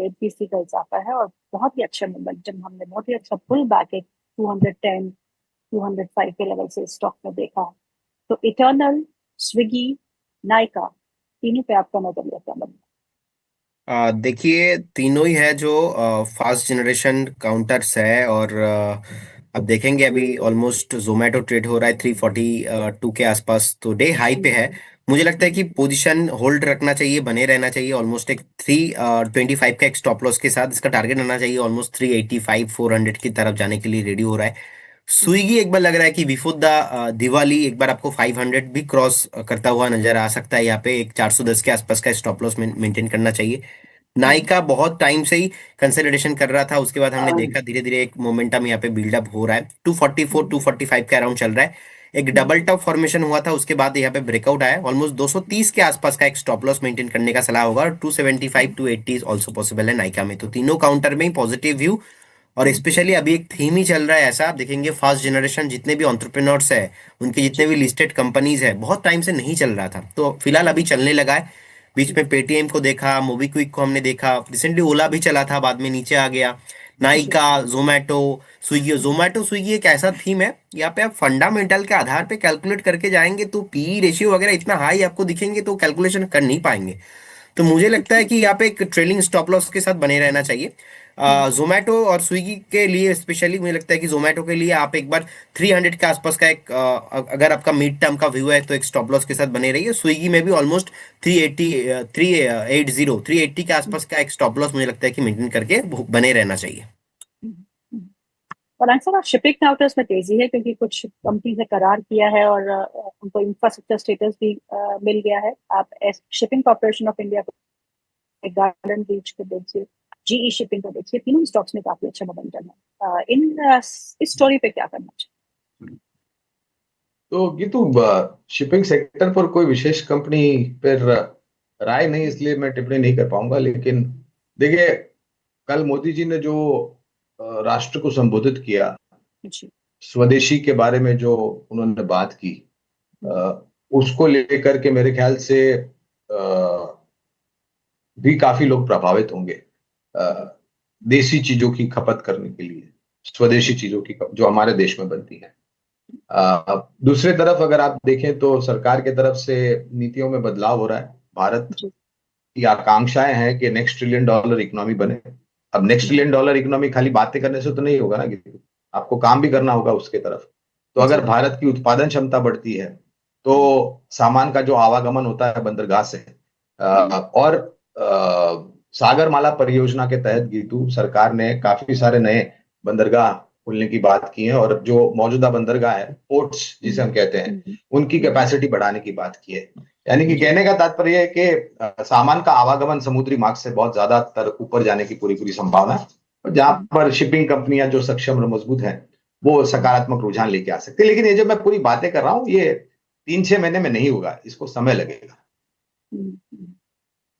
150 का इजाफा है और बहुत ही अच्छा मोमेंटम, हमने बहुत ही अच्छा पुल बैक एक 210 205 के लेवल से स्टॉक में देखा है। तो इटर्नल, स्विगी, नाइका, तीनों पे आपका नजरिया क्या बनता देखिए तीनों ही है जो फास्ट जनरेशन काउंटर्स है। और अब देखेंगे अभी ऑलमोस्ट जोमेटो ट्रेड हो रहा है 342 के आसपास, तो डे हाई पे है। मुझे लगता है कि पोजीशन होल्ड रखना चाहिए, बने रहना चाहिए ऑलमोस्ट एक 325 का एक स्टॉप लॉस के साथ। इसका टारगेट रहना चाहिए ऑलमोस्ट 385 400 की तरफ जाने के लिए रेडी हो रहा है। है? स्विगी एक बार लग रहा है कि बिफोर द दिवाली एक बार आपको 500 भी क्रॉस करता हुआ नजर आ सकता है। यहाँ पे एक 410 के आसपास का स्टॉप लॉस मेंटेन करना चाहिए। नाइका बहुत टाइम से ही कंसोलिडेशन कर रहा था, उसके बाद हमने देखा धीरे धीरे एक मोमेंटम यहाँ पे बिल्डअप हो रहा है। 244 245 के अराउंड चल रहा है। एक डबल टॉप फॉर्मेशन हुआ था, उसके बाद यहाँ पे ब्रेकआउट आया। ऑलमोस्ट 230 के आसपास का एक स्टॉप लॉस मेंटेन करने का सलाह होगा, और 275 280 ऑल्सो पॉसिबल है नाइका में। तो तीनों काउंटर में ही पॉजिटिव व्यू। और स्पेशली अभी एक थीम ही चल रहा है ऐसा, आप देखेंगे फास्ट जनरेशन जितने भी एंटरप्रेन्योर्स है, उनके जितने भी लिस्टेड कंपनीज है, बहुत टाइम से नहीं चल रहा था, तो फिलहाल अभी चलने लगा है। बीच में पेटीएम को देखा, मोबीक्विक को हमने देखा, रिसेंटली ओला भी चला था, बाद में नीचे आ गया। नाइका, जोमेटो, स्विगी। जोमेटो स्विगी एक ऐसा थीम है, यहाँ पे आप फंडामेंटल के आधार पे कैलकुलेट करके जाएंगे तो पी रेशियो वगैरह इतना हाई आपको दिखेंगे तो कैलकुलेशन कर नहीं पाएंगे। तो मुझे लगता है कि यहाँ पे एक ट्रेलिंग स्टॉप लॉस के साथ बने रहना चाहिए। जोमेटो और स्विगी के लिए स्पेशली मुझे लगता है कि जोमेटो के लिए आप एक बार 300 के आसपास का एक अगर आपका मिड टर्म का व्यू है तो एक स्टॉप लॉस के साथ बने रहिए। स्विगी में भी ऑलमोस्ट 380 380 के आसपास का एक स्टॉप लॉस मुझे लगता है कि मेंटेन करके बने रहना चाहिए। और अक्सर शिपिंग राउटर्स में तेजी है क्योंकि कुछ कंपनी ने करार किया है और उनको इंफ्रास्ट्रक्चर स्टेटस भी मिल गया है। आप शिपिंग कॉर्पोरेशन ऑफ इंडिया को, गार्डन रीच को देखिए, जीई शिपिंग को देखिए, तीनों स्टॉक्स में काफी अच्छा मोमेंटम है। इस स्टोरी पे क्या करना चाहिए? तो ये तो शिपिंग सेक्टर पर कोई विशेष कंपनी पर राय नहीं, इसलिए मैं टिप्पणी नहीं कर पाऊंगा। लेकिन देखिए, कल मोदी जी ने जो राष्ट्र को संबोधित किया, जी। स्वदेशी के बारे में जो उन्होंने बात की, उसको लेकर के मेरे ख्याल से भी काफी लोग प्रभावित होंगे। देसी चीजों की खपत करने के लिए, स्वदेशी चीजों की जो हमारे देश में बनती है। दूसरी तरफ अगर आप देखें तो सरकार की तरफ से नीतियों में बदलाव हो रहा है। भारत जी। की आकांक्षाएं हैं कि नेक्स्ट ट्रिलियन डॉलर इकोनॉमी बने। अब नेक्स्ट ट्रिलियन डॉलर इकोनॉमी खाली बातें करने से तो नहीं होगा ना, कि आपको काम भी करना होगा उसके तरफ। तो अगर जी। भारत की उत्पादन क्षमता बढ़ती है तो सामान का जो आवागमन होता है बंदरगाह से, और सागरमाला परियोजना के तहत गीतू सरकार ने काफी सारे नए बंदरगाह खुलने की बात की है, और जो मौजूदा बंदरगाह है, पोर्ट्स जिसे हम कहते हैं, उनकी कैपेसिटी बढ़ाने की बात की है। यानी कि कहने का तात्पर्य है कि सामान का आवागमन समुद्री मार्ग से बहुत ज्यादा तर ऊपर जाने की पूरी पूरी संभावना है। और जहां पर शिपिंग कंपनियां जो सक्षम और मजबूत हैं, वो सकारात्मक रुझान लेके आ सकते हैं। लेकिन ये जो मैं पूरी बातें कर रहा हूँ, ये 3-6 महीने में नहीं होगा, इसको समय लगेगा।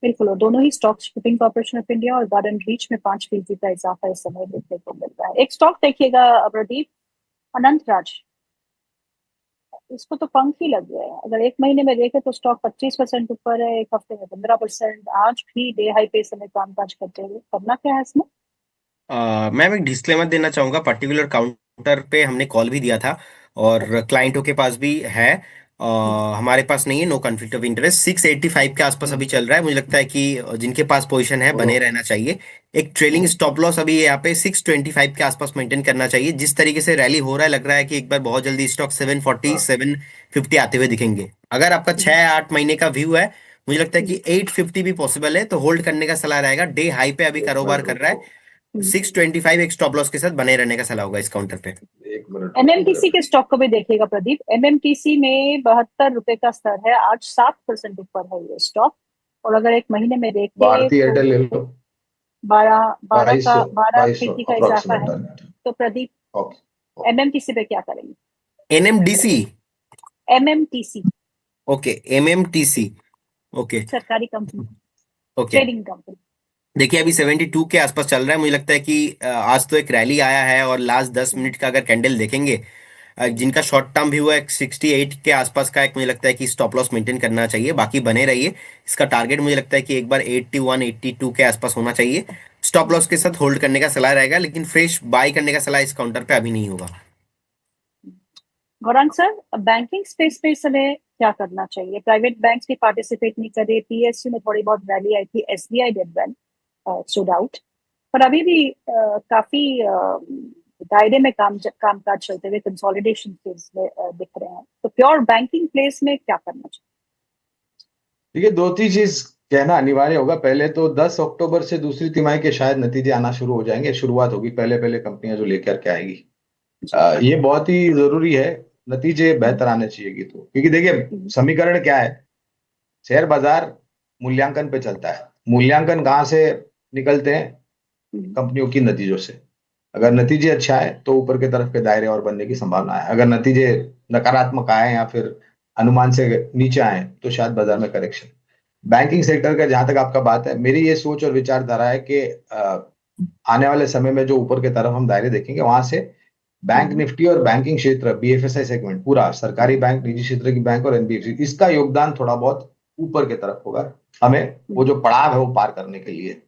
बिल्कुल, और दोनों ही stock, Shipping Corporation of India और गार्डन रीच में 5% का इजाफा इस समय देखने को मिल रहा है। एक स्टॉक देखिएगा प्रदीप, अनंत राज, इसको तो पंख ही लग गया है। अगर एक महीने में देखे तो स्टॉक 25% ऊपर है, एक हफ्ते में 15%। आज भी डे हाई पे समय कामकाज करते हुए करना क्या है इसमें? मैम एक डिस्क्लेमर देना चाहूंगा, पर्टिकुलर काउंटर पे हमने कॉल भी दिया था और अच्छा। क्लाइंटों के पास भी है। हमारे पास नहीं है, नो कॉन्फ्लिक्ट ऑफ इंटरेस्ट। 685 के आसपास अभी चल रहा है। मुझे लगता है कि जिनके पास पोजीशन है बने रहना चाहिए। एक ट्रेलिंग स्टॉप लॉस अभी यहाँ पे 625 के आसपास मेंटेन करना चाहिए। जिस तरीके से रैली हो रहा है, लग रहा है कि एक बार बहुत जल्दी स्टॉक 740 750 आते हुए दिखेंगे। अगर आपका 6-8 महीने का व्यू है, मुझे लगता है कि 850 भी पॉसिबल है, तो होल्ड करने का सलाह रहेगा। डे हाई पे अभी एक कारोबार मिनट कर रहा रुको, है। 625 एक स्टॉप लॉस के साथ बने रहने का सलाह होगा इस काउंटर पे। एक मिनट रुको एमएमटीसी जरा। के स्टॉक को भी देखिएगा प्रदीप, एमएमटीसी में 72 रुपए का स्तर है, आज 7% ऊपर है ये स्टॉक। और अगर एक महीने में देखे भारतीय एयरटेल ले तो लो। 12 बाईस का सौ 2200 12 फीसदी का इजाफा अप्रोक्सीमेट है। टारगेट। तो प्रदीप, ओके, ओके। एमएमटीसी पे क्या करेंगे? NMDC. MMTC okay, MMTC. Okay. सरकारी कंपनी, ओके। Trading company. देखिए अभी 72 के आसपास चल रहा है। मुझे लगता है कि आज तो एक रैली आया है, और लास्ट 10 मिनट का अगर कैंडल देखेंगे, जिनका शॉर्ट टर्म व्यू है 68 के आसपास का, एक मुझे लगता है कि स्टॉप लॉस मेंटेन करना चाहिए, बाकी बने रहिए। इसका टारगेट मुझे लगता है कि एक बार 81 82 के आसपास होना चाहिए। स्टॉप लॉस के साथ होल्ड करने का सलाह रहेगा, लेकिन फ्रेश बाय करने का सलाह इस काउंटर पे अभी नहीं होगा। गौरांग सर, बैंकिंग स्पेस पे इस समय क्या करना चाहिए? प्राइवेट बैंक्स भी पार्टिसिपेट नहीं कर रहे, पीएसयू में थोड़ी बहुत रैली आई थी, SBI did well, stood out, पर अभी भी काफी दायरे में कामकाज चलते हुए कंसोलिडेशन फेज में दिख रहे हैं, तो प्योर बैंकिंग प्लेस में क्या करना चाहिए? देखिए, दो तीन चीज कहना अनिवार्य होगा। पहले तो 10 अक्टूबर से दूसरी तिमाही के शायद नतीजे आना शुरू हो जाएंगे, शुरुआत होगी, पहले पहले कंपनियां जो लेकर के आएगी। ये बहुत ही जरूरी है, नतीजे बेहतर आने चाहिए तो, क्योंकि देखिए समीकरण क्या है, शेयर बाजार मूल्यांकन पे चलता है। मूल्यांकन कहाँ से निकलते हैं? कंपनियों की नतीजों से। अगर नतीजे अच्छा है तो ऊपर के तरफ के दायरे और बनने की संभावना है। अगर नतीजे नकारात्मक आए या फिर अनुमान से नीचे आए तो शायद बाजार में करेक्शन। बैंकिंग सेक्टर का जहां तक आपका बात है, मेरी ये सोच और विचारधारा है कि आने वाले समय में जो ऊपर के तरफ हम दायरे देखेंगे, वहां से बैंक निफ्टी और बैंकिंग क्षेत्र, बीएफएसआई सेगमेंट पूरा, सरकारी बैंक, निजी क्षेत्र की बैंक और एनबीएफसी, इसका योगदान थोड़ा बहुत ऊपर के तरफ होगा, हमें वो जो पड़ाव है वो पार करने के लिए।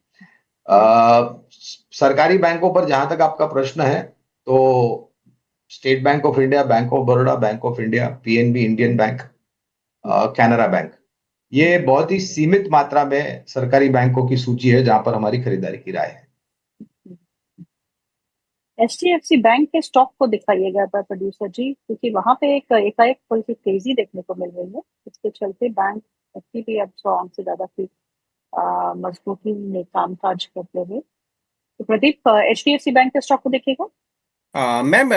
सरकारी बैंकों पर जहां तक आपका प्रश्न है, तो state bank of India, bank of Baroda, bank of India, PNB, Indian bank, Canara bank, ये बहुत ही सीमित मात्रा में सरकारी बैंकों की सूची है जहां पर हमारी खरीदारी की राय है। एचडीएफसी बैंक के स्टॉक को दिखाइएगा प्रोड्यूसर जी, क्योंकि वहां पे एक एकाएक थोड़ी सी तेजी देखने को मिल रही है, इसके चलते बैंक निफ्टी भी अब 100 अंक से ज्यादा की मजबूती में कामकाज करते हुए। तो प्रदीप, एचडीएफसी बैंक के स्टॉक को देखिएगा। मैम,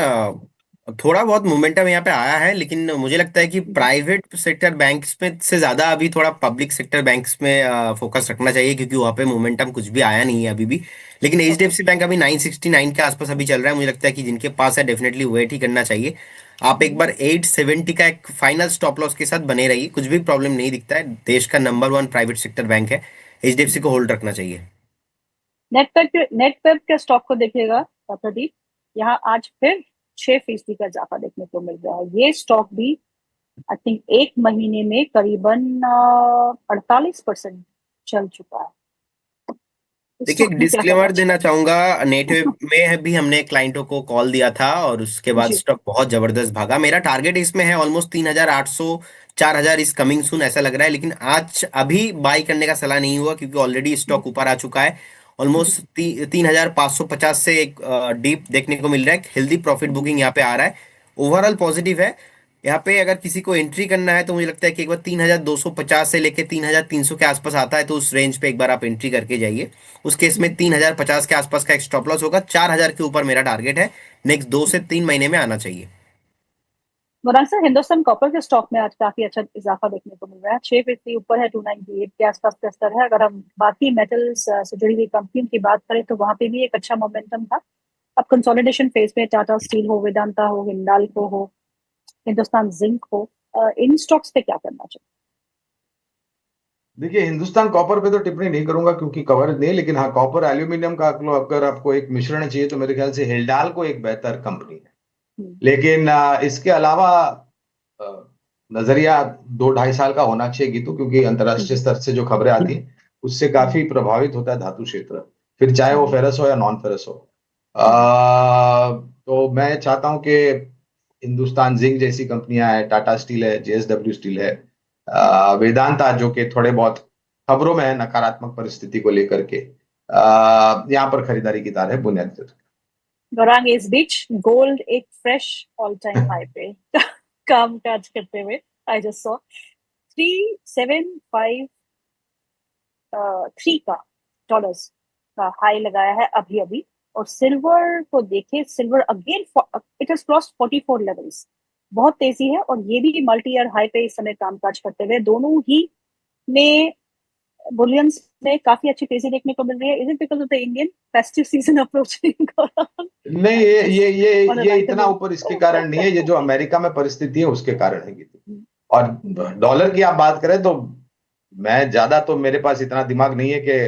थोड़ा बहुत मोमेंटम यहाँ पे आया है, लेकिन मुझे लगता है कि प्राइवेट सेक्टर बैंक्स में से ज्यादा अभी थोड़ा पब्लिक सेक्टर बैंक्स में फोकस रखना चाहिए, क्योंकि वहाँ पे मोमेंटम कुछ भी आया नहीं है अभी भी। लेकिन एचडीएफसी बैंक अभी 969 के आसपास अभी चल रहा है, मुझे लगता है कि जिनके पास है डेफिनेटली वेट ही करना चाहिए। आप एक बार 870 का एक फाइनल स्टॉप लॉस के साथ बने रहिए, कुछ भी प्रॉब्लम नहीं दिखता है। देश का नंबर 1 प्राइवेट सेक्टर बैंक है, एचडीएफसी को होल्ड रखना चाहिए। नेटवेब के स्टॉक को देखिएगा प्रदीप, यहाँ आज फिर 6% का इजाफा देखने को मिल रहा है। ये स्टॉक भी आई थिंक एक महीने में करीबन 48% चल चुका है। देखिए, एक डिस्क्लेमर देना चाहूंगा, नेटवेब में भी हमने क्लाइंटों को कॉल दिया था और उसके बाद जी। स्टॉक बहुत जबरदस्त भागा। मेरा टारगेट इसमें है ऑलमोस्ट 3800 4000 इस कमिंग सून ऐसा लग रहा है, लेकिन आज अभी बाई करने का सलाह नहीं हुआ, क्योंकि ऑलरेडी स्टॉक ऊपर आ चुका है। ऑलमोस्ट 3550 से एक डीप देखने को मिल रहा है। हेल्दी प्रॉफिट बुकिंग यहाँ पे आ रहा है, ओवरऑल पॉजिटिव है। यहाँ पे अगर किसी को एंट्री करना है तो मुझे लगता है कि एक बार 3250 से लेके 3300 के आसपास आता है, तो उस रेंज पे एक बार आप एंट्री करके जाइए। उस केस में 3050 के आसपास का एक स्टॉप लॉस होगा। 4000 के ऊपर मेरा टारगेट है, नेक्स्ट 2 से 3 महीने में आना चाहिए। मुराद सर, हिंदुस्तान कॉपर के स्टॉक में आज काफी अच्छा इजाफा देखने को मिल रहा है, 6% ऊपर है, 298 के आसपास का स्तर है। अगर हम बाकी मेटल्स से जुड़ी हुई कंपनियों की बात करें तो वहां पे भी एक अच्छा मोमेंटम था। अब कंसोलिडेशन फेज में टाटा स्टील हो, वेदांता हो, हिंडाल्को हो, हिंदुस्तान जिंक हो, इन स्टॉक्स पे क्या करना चाहिए? देखिए, हिंदुस्तान कॉपर पे तो टिप्पणी नहीं करूंगा क्योंकि कवर नहीं, लेकिन हाँ, कॉपर एल्यूमिनियम का अगर आपको एक मिश्रण चाहिए तो मेरे ख्याल से हिंडाल्को एक बेहतर कंपनी है। लेकिन इसके अलावा अ, नजरिया 2-2.5 साल का होना चाहिए गीतू, क्योंकि अंतर्राष्ट्रीय स्तर से जो खबरें आती हैं उससे काफी प्रभावित होता है धातु क्षेत्र, फिर चाहे वो फेरस हो या नॉन फेरस हो। तो मैं चाहता हूं कि हिंदुस्तान जिंक जैसी कंपनियां है, टाटा स्टील है, जेएसडब्ल्यू स्टील है, वेदांता जो कि थोड़े बहुत खबरों में है नकारात्मक परिस्थिति को लेकर के, यहाँ पर खरीदारी की तार है बुनियादी तौर पर। गौरांग, इस बीच गोल्ड एक फ्रेश ऑल टाइम हाई पे काम काज करते हुए आई जस्ट सॉ 3753 का डॉलर्स का हाई लगाया है अभी अभी। और सिल्वर को देखे, silver again it has crossed 44 levels, बहुत तेजी है, और ये भी मल्टी ईयर हाई पे इस समय कामकाज करते हुए। दोनों ही में बुलियंस में काफी अच्छी तेजी देखने को मिल रही है। Is it because of the Indian festive season approaching? नहीं, ये इतना ऊपर इसके कारण नहीं है, ये जो अमेरिका में परिस्थिति है उसके कारण है गीतू। और डॉलर की आप बात करें तो मैं ज्यादा, तो मेरे पास इतना दिमाग नहीं है कि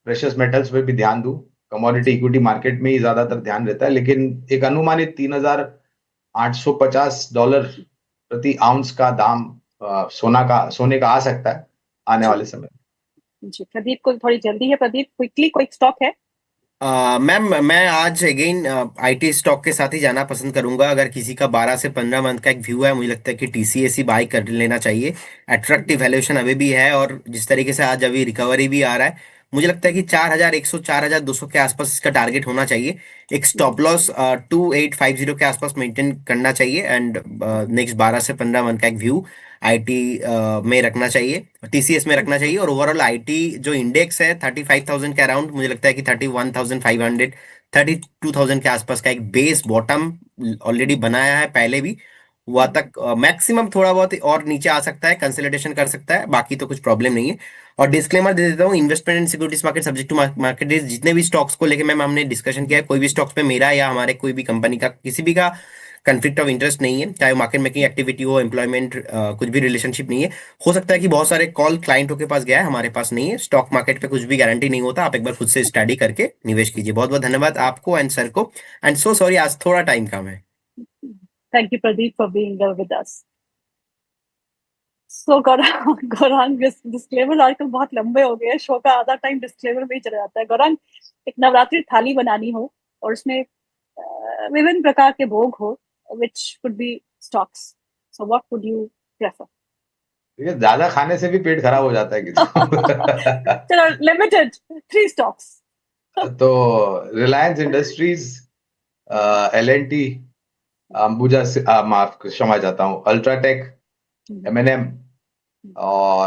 प्रेशियस मेटल्स पे भी ध्यान दूं। कमोडिटी इक्विटी मार्केट में ही ज्यादातर ध्यान रहता है, लेकिन एक अनुमानित $3850 प्रति आउंस का दाम सोने का आ सकता है आने वाले समय। जी, प्रदीप को थोड़ी जल्दी है। प्रदीप, क्विकली कोई स्टॉक है मैम मैं आज अगेन आईटी स्टॉक के साथ ही जाना पसंद करूंगा। अगर किसी का 12 से 15 मंथ का एक व्यू है, मुझे लगता है कि टीसीएस ही बाय कर लेना चाहिए। अट्रैक्टिव वैल्यूएशन अभी भी है, और जिस तरीके से आज अभी रिकवरी भी आ रहा है, मुझे लगता है कि 4100 4200 के आसपास इसका टारगेट होना चाहिए। एक स्टॉप लॉस 2850 के आसपास मेंटेन करना चाहिए, एंड नेक्स्ट 12 से 15 मंथ का एक व्यू आईटी में रखना चाहिए, टीसीएस में रखना चाहिए। और ओवरऑल आईटी जो इंडेक्स है 35,000 के अराउंड, मुझे लगता है कि 31,500 32,000 के आसपास का एक बेस बॉटम ऑलरेडी बनाया है, पहले भी हुआ तक मैक्सिमम थोड़ा बहुत और नीचे आ सकता है, कंसोलिडेशन कर सकता है, बाकी तो कुछ प्रॉब्लम नहीं है। और डिस्क्लेमर दे देता हूँ, investment in securities market subject to market risk. जितने भी स्टॉक्स को लेके मैम हमने डिस्कशन किया है, कोई भी स्टॉक्स पे मेरा या हमारे कोई भी कंपनी का किसी भी का कंफ्लिक्ट ऑफ इंटरेस्ट नहीं है, चाहे मार्केट मेकिंग एक्टिविटी हो, एम्प्लॉयमेंट, कुछ भी रिलेशनशिप नहीं है। हो सकता है कि बहुत सारे कॉल क्लाइंटों के पास गया है, हमारे पास नहीं है। स्टॉक मार्केट पे कुछ भी गारंटी नहीं होता, आप एक बार खुद से स्टडी करके निवेश कीजिए। बहुत बहुत धन्यवाद आपको एंड सर को, एंड सो सॉरी आज थोड़ा टाइम कम है। Thank you, Pradeep, for being there with us. So, Gaurang, disclaimer आजकल बहुत लंबे हो गए हैं, शो का आधा टाइम डिस्क्लेमर में ही चला जाता है। गौरांग, एक नवरात्रि थाली बनानी हो और उसमें विभिन्न प्रकार के भोग हो, which could be stocks. So what would you prefer? ये ज्यादा खाने से भी पेट खराब हो जाता है किसी को। चलो, limited 3 stocks. तो रिलायंस इंडस्ट्रीज, एल&टी, अंबुजा, माफ क्षमा चाहता हूँ, अल्ट्राटेक, एम&एम, और